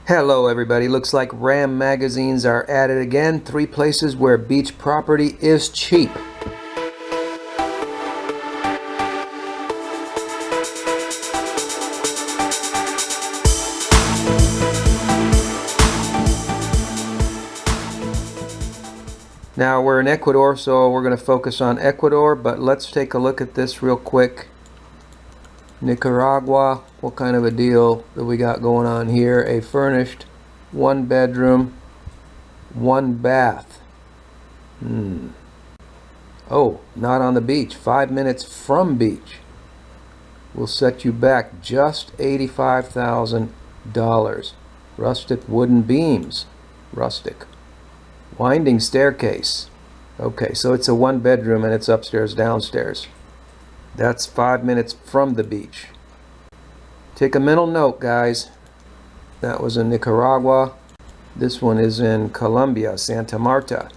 Hello everybody, looks like RAM magazines are at it again. 3 places where beach property is cheap. Now we're in Ecuador, so we're going to focus on Ecuador, but let's take a look at this real quick. Nicaragua, what kind of a deal that we got going on here? A furnished 1 bedroom, 1 bath. Oh, not on the beach. 5 minutes from beach. Will set you back just $85,000. Rustic wooden beams. Rustic. Winding staircase. Okay, so it's a 1 bedroom and it's upstairs, downstairs. That's 5 minutes from the beach. Take a mental note, guys. That was in Nicaragua. This one is in Colombia, Santa Marta.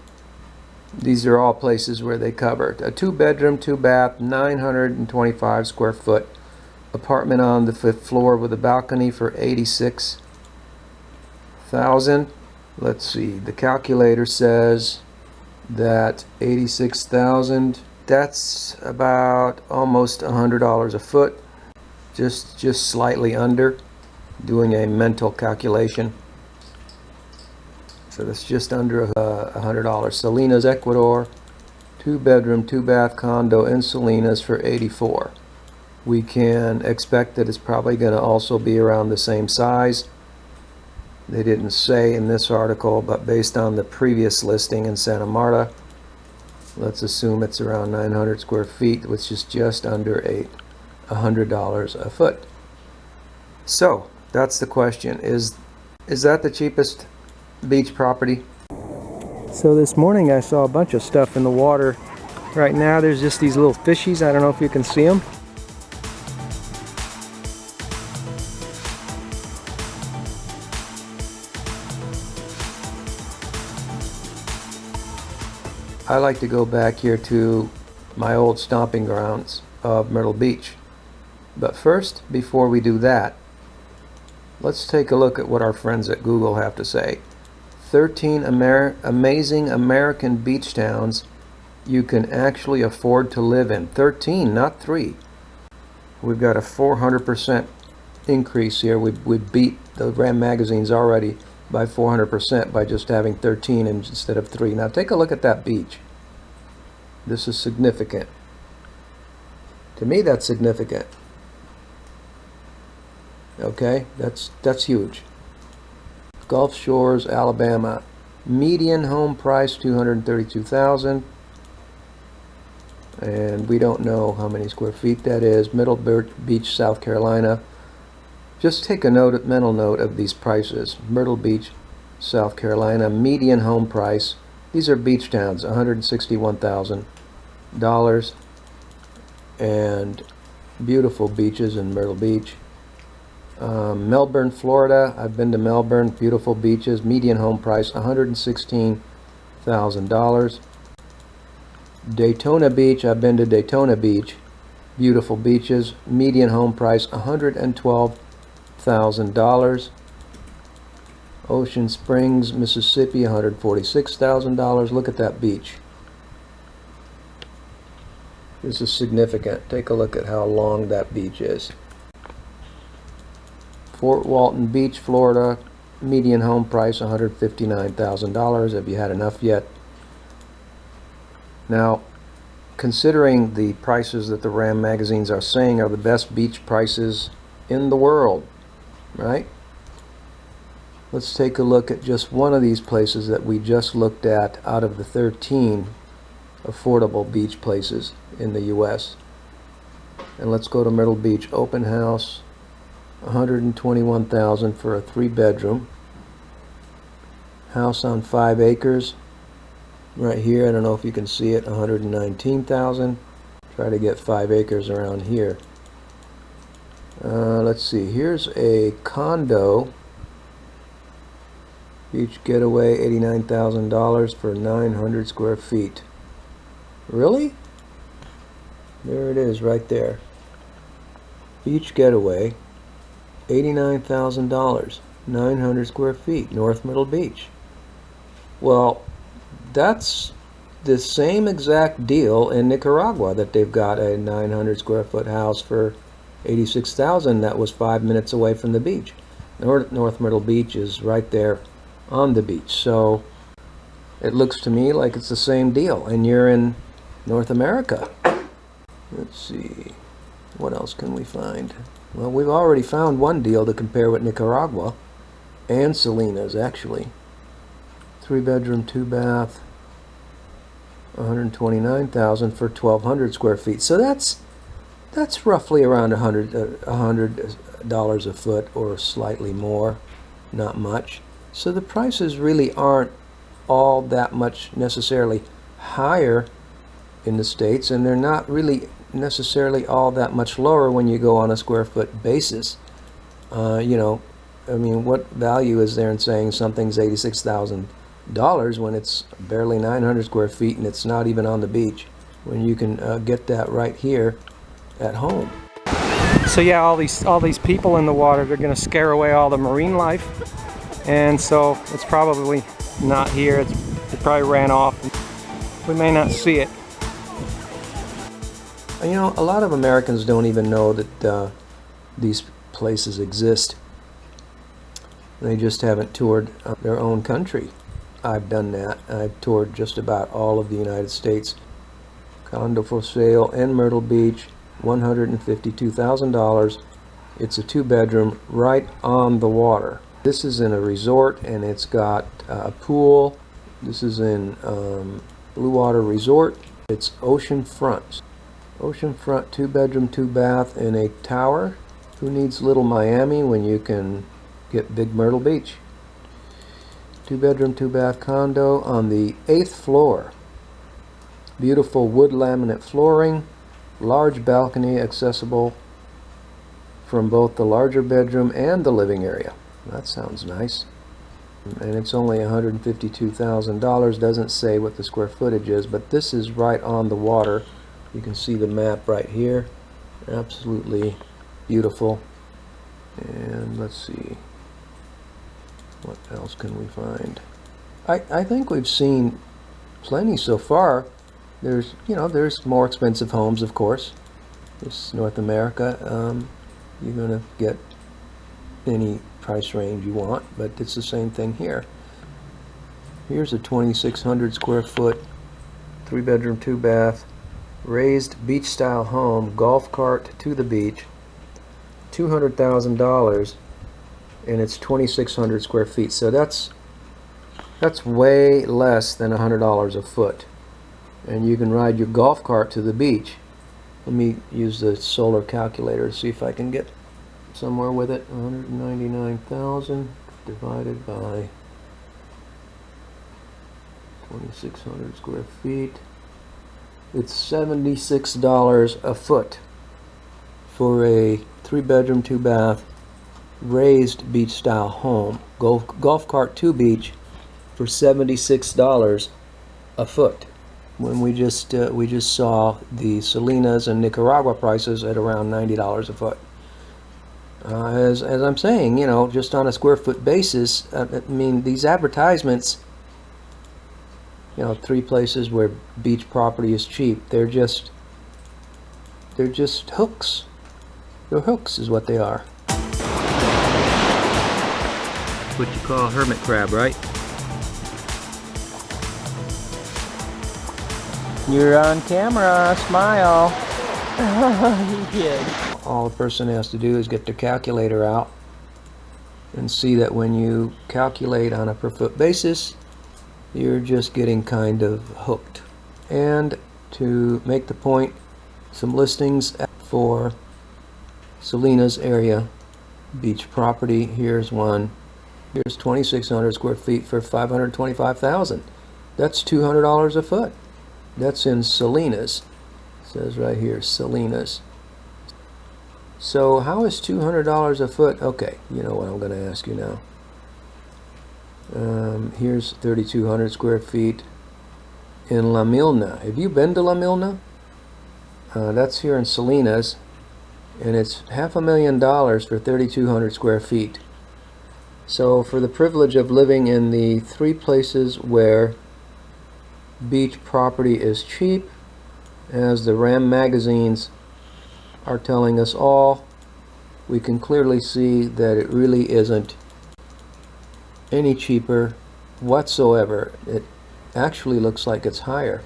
These are all places where they covered. A 2 bedroom, 2 bath, 925 square foot apartment on the 5th floor with a balcony for $86,000. Let's see, the calculator says that $86,000, that's about almost $100 a foot, just slightly under, doing a mental calculation. So that's just under $100. Salinas, Ecuador, 2 bedroom, 2 bath condo in Salinas for $84,000. We can expect that it's probably going to also be around the same size. They didn't say in this article, but based on the previous listing in Santa Marta, let's assume it's around 900 square feet, which is just under $100 a foot. So that's the question. Is that the cheapest beach property? So this morning I saw a bunch of stuff in the water. Right now there's just these little fishies. I don't know if you can see them. I like to go back here to my old stomping grounds of Myrtle Beach. But first, before we do that, let's take a look at what our friends at Google have to say. 13 amazing American beach towns you can actually afford to live in. 13, not 3. We've got a 400% increase here. We beat the RAM magazines already by 400% by just having 13 instead of 3. Now take a look at that beach. This is significant. To me, that's significant. Okay, that's huge. Gulf Shores, Alabama. Median home price $232,000, and we don't know how many square feet that is. Middle Beach, South Carolina. Just take a mental note of these prices. Myrtle Beach, South Carolina, median home price. These are beach towns, $161,000, and beautiful beaches in Myrtle Beach. Melbourne, Florida. I've been to Melbourne. Beautiful beaches. Median home price $116,000. Daytona Beach. I've been to Daytona Beach. Beautiful beaches. Median home price $112,000. Ocean Springs, Mississippi, $146,000. Look at that beach. This is significant. Take a look at how long that beach is. Fort Walton Beach, Florida, median home price $159,000. Have you had enough yet? Now, considering the prices that the RAM magazines are saying are the best beach prices in the world, right? Let's take a look at just one of these places that we just looked at out of the 13 affordable beach places in the US. And let's go to Myrtle Beach. Open house, $121,000 for a 3 bedroom. House on 5 acres. Right here, I don't know if you can see it, $119,000. Try to get 5 acres around here. Let's see, here's a condo. Beach getaway, $89,000 for 900 square feet. Really? There it is right there. Beach getaway, $89,000. 900 square feet, North Myrtle Beach. Well, that's the same exact deal in Nicaragua, that they've got a 900 square foot house for 86,000 that was 5 minutes away from the beach. North Myrtle Beach is right there on the beach. So it looks to me like it's the same deal, and you're in North America. Let's see, what else can we find? Well, we've already found one deal to compare with Nicaragua and Salinas, actually. 3-bedroom, 2-bath, 129,000 for 1,200 square feet. So that's roughly around $100 a foot, or slightly more, not much. So the prices really aren't all that much necessarily higher in the States, and they're not really necessarily all that much lower when you go on a square foot basis. You know, I mean, what value is there in saying something's $86,000 when it's barely 900 square feet and it's not even on the beach, when you can get that right here at home? So yeah, all these people in the water, they're going to scare away all the marine life, and so it's probably not here. It probably ran off. We may not see it. You know, a lot of Americans don't even know that these places exist. They just haven't toured their own country. I've done that. I've toured just about all of the United States. Condo for sale in Myrtle Beach, $152,000. It's a 2-bedroom right on the water. This is in a resort, and it's got a pool. This is in Blue Water Resort. It's oceanfront. Oceanfront, 2-bedroom, 2-bath in a tower. Who needs Little Miami when you can get Big Myrtle Beach? 2-bedroom, 2-bath condo on the 8th floor. Beautiful wood laminate flooring, large balcony accessible from both the larger bedroom and the living area. That sounds nice. And it's only $152,000. Doesn't say what the square footage is, but this is right on the water. You can see the map right here. Absolutely beautiful. And let's see, what else can we find? I think we've seen plenty so far. There's more expensive homes, of course. This is North America. You're gonna get any price range you want, but it's the same thing here. Here's a 2,600 square foot, 3-bedroom, 2-bath, raised beach style home, golf cart to the beach, $200,000, and it's 2,600 square feet. So that's way less than $100 a foot, and you can ride your golf cart to the beach. Let me use the solar calculator to see if I can get somewhere with it. 199,000 divided by 2,600 square feet. It's $76 a foot for a 3-bedroom, 2-bath, raised beach style home. Golf cart to beach for $76 a foot. When we just saw the Salinas and Nicaragua prices at around $90 a foot. As I'm saying, you know, just on a square foot basis, I mean, these advertisements, you know, 3 places where beach property is cheap, they're just hooks. They're hooks is what they are. What you call a hermit crab, right? You're on camera, smile. He did. All a person has to do is get their calculator out and see that when you calculate on a per foot basis, you're just getting kind of hooked. And to make the point, some listings for Salinas area beach property. Here's one. Here's 2,600 square feet for $525,000. That's $200 a foot. That's in Salinas. It says right here, Salinas. So how is $200 a foot? Okay, you know what I'm going to ask you now. Here's 3,200 square feet in La Milna. Have you been to La Milna? That's here in Salinas, and it's $500,000 for 3,200 square feet. So for the privilege of living in the 3 places where beach property is cheap, as the Ram magazines are telling us all, we can clearly see that it really isn't any cheaper whatsoever. It actually looks like it's higher.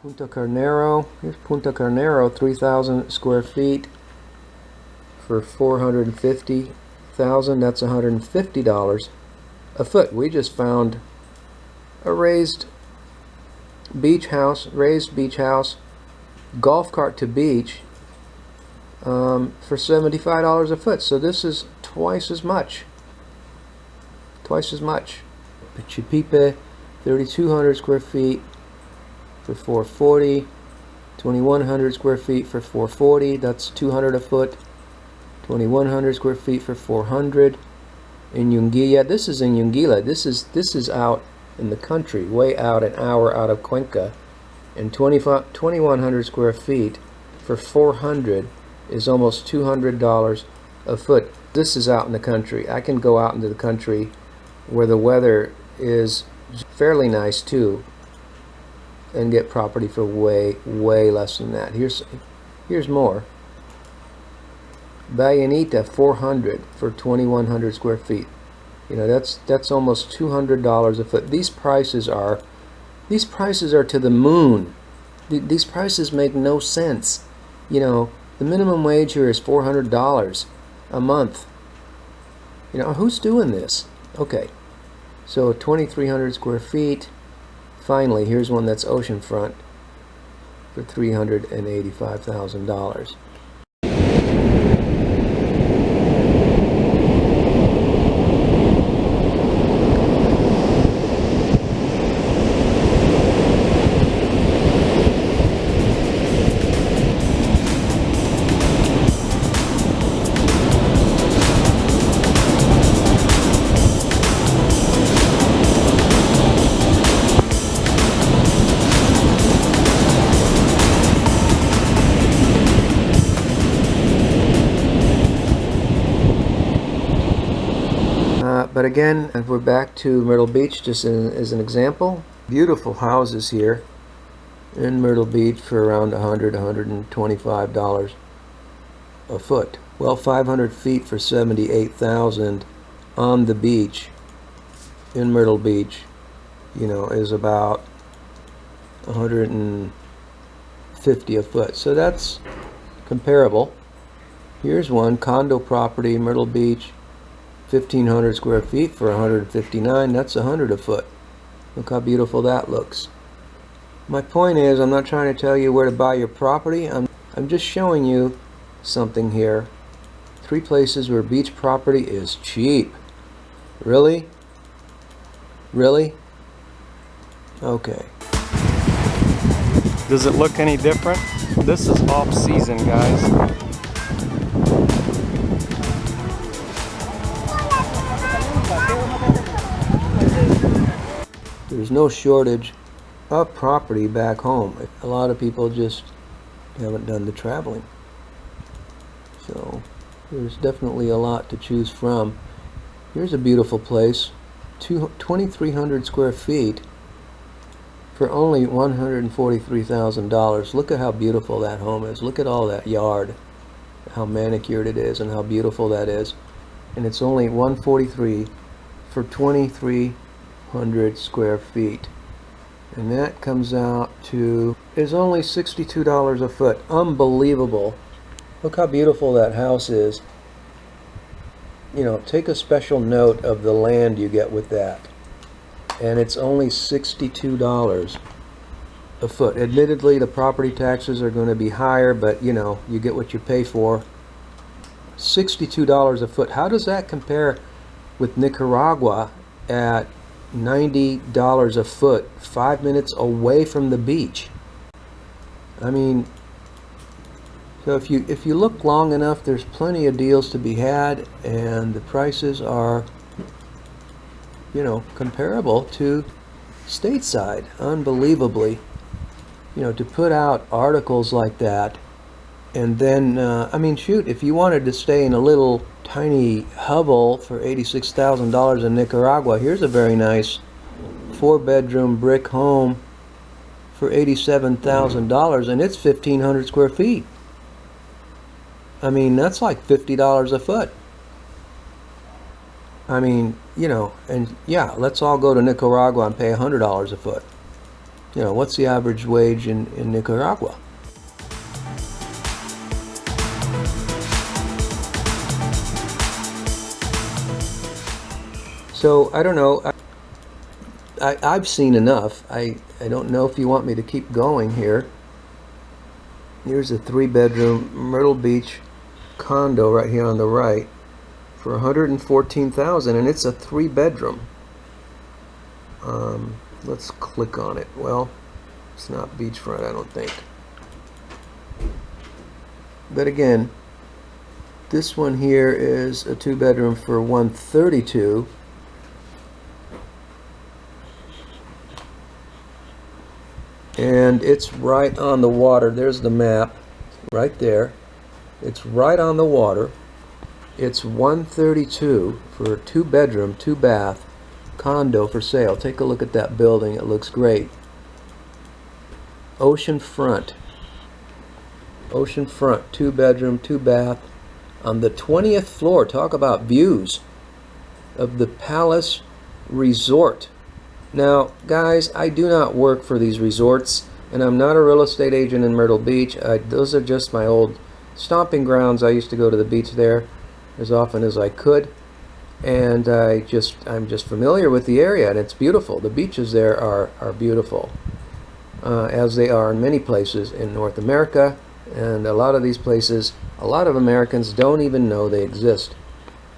Punta Carnero, here's Punta Carnero, 3,000 square feet for $450,000. That's $150 a foot. We just found a raised beach house, golf cart to beach, for $75 a foot. So this is twice as much. Pichipipe, 3,200 square feet for $440, 2,100 square feet for $440. That's $200 a foot. 2,100 square feet for $400. In Yungilla, this is in Yungilla. This is out in the country, way out, an hour out of Cuenca. And 2,100 square feet for $400 is almost $200 a foot. This is out in the country. I can go out into the country where the weather is fairly nice too, and get property for way less than that. Here's more. Vallenita, $400 for 2,100 square feet. You know, that's almost $200 a foot. These prices are to the moon. These prices make no sense. You know, the minimum wage here is $400 a month. You know, who's doing this? Okay, so 2,300 square feet. Finally, here's one that's oceanfront for $385,000. But again, we're back to Myrtle Beach just as an example. Beautiful houses here in Myrtle Beach for around $100, $125 a foot. Well, 500 feet for $78,000 on the beach in Myrtle Beach, you know, is about $150 a foot. So that's comparable. Here's one, condo property, Myrtle Beach, 1,500 square feet for $159. That's $100 a foot. Look how beautiful that looks. My point is, I'm not trying to tell you where to buy your property. I'm just showing you something here. 3 places where beach property is cheap. Really? Really? Okay. Does it look any different? This is off season, guys. There's no shortage of property back home. A lot of people just haven't done the traveling. So there's definitely a lot to choose from. Here's a beautiful place, 2,300 square feet for only $143,000. Look at how beautiful that home is. Look at all that yard, how manicured it is, and how beautiful that is. And it's only $143,000 for 2,300 square feet, and that comes out to is only $62 a foot. Unbelievable. Look how beautiful that house is. You know, take a special note of the land you get with that, and it's only $62 a foot. Admittedly, the property taxes are going to be higher, but you know, you get what you pay for. $62 a foot. How does that compare with Nicaragua at $90 a foot, 5 minutes away from the beach. I mean, so if you look long enough, there's plenty of deals to be had, and the prices are, you know, comparable to stateside. Unbelievably, you know, to put out articles like that, and then I mean, shoot, if you wanted to stay in a little tiny hovel for $86,000 in Nicaragua, here's a very nice 4-bedroom brick home for $87,000, and it's 1,500 square feet. I mean, that's like $50 a foot. I mean, you know, and yeah, let's all go to Nicaragua and pay $100 a foot. You know, what's the average wage in Nicaragua? So, I don't know. I've seen enough. I don't know if you want me to keep going here. Here's a 3-bedroom Myrtle Beach condo right here on the right for $114,000, and it's a 3-bedroom. Let's click on it. Well, it's not beachfront, I don't think. But again, this one here is a 2-bedroom for $132,000. And it's right on the water. There's the map right there. It's right on the water. It's $132,000 for a 2-bedroom, 2-bath condo for sale. Take a look at that building. It looks great. Oceanfront. Oceanfront, 2-bedroom, 2-bath on the 20th floor. Talk about views of the Palace Resort. Now, guys, I do not work for these resorts, and I'm not a real estate agent in Myrtle Beach. Those are just my old stomping grounds. I used to go to the beach there as often as I could, and I'm just familiar with the area, and it's beautiful. The beaches there are beautiful, as they are in many places in North America, and a lot of these places, a lot of Americans don't even know they exist.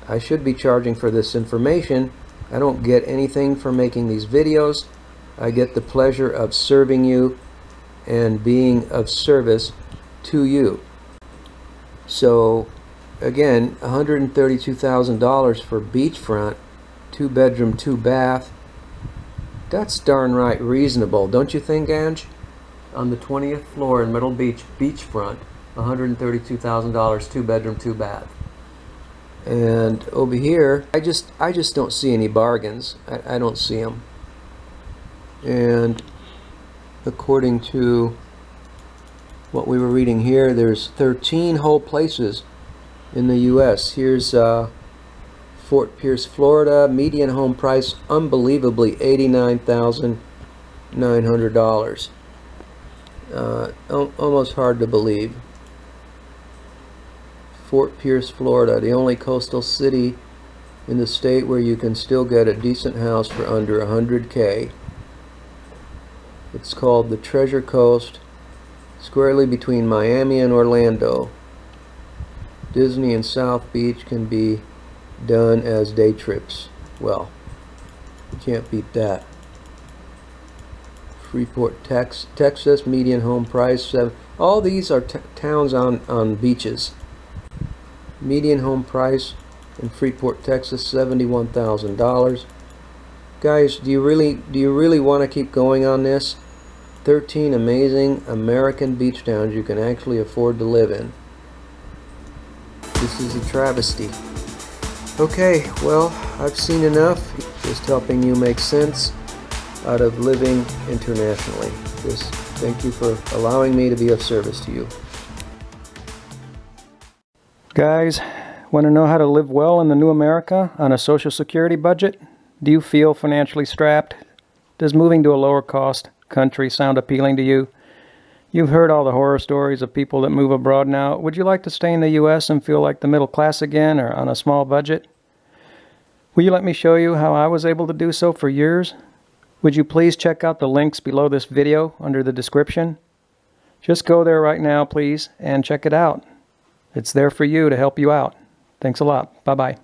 I should be charging for this information. I don't get anything for making these videos. I get the pleasure of serving you and being of service to you. So again, $132,000 for beachfront, 2-bedroom, 2-bath. That's darn right reasonable, don't you think, Angie? On the 20th floor in Myrtle Beach, beachfront, $132,000, 2-bedroom, 2-bath. And over here, I just don't see any bargains. I don't see them. And according to what we were reading here, there's 13 whole places in the U.S. Here's Fort Pierce, Florida. Median home price, unbelievably, $89,900. Almost hard to believe. Fort Pierce, Florida, the only coastal city in the state where you can still get a decent house for under $100K. It's called the Treasure Coast, squarely between Miami and Orlando. Disney and South Beach can be done as day trips. Well, you can't beat that. Freeport, Texas, median home price, 7. All these are towns on beaches. Median home price in Freeport, Texas, $71,000. Guys, do you really want to keep going on this? 13 amazing American beach towns you can actually afford to live in. This is a travesty. Okay, well, I've seen enough. Just helping you make sense out of living internationally. Just thank you for allowing me to be of service to you. Guys, want to know how to live well in the new America on a Social Security budget? Do you feel financially strapped? Does moving to a lower cost country sound appealing to you? You've heard all the horror stories of people that move abroad now. Would you like to stay in the U.S. and feel like the middle class again, or on a small budget? Will you let me show you how I was able to do so for years? Would you please check out the links below this video under the description? Just go there right now, please, and check it out. It's there for you to help you out. Thanks a lot. Bye-bye.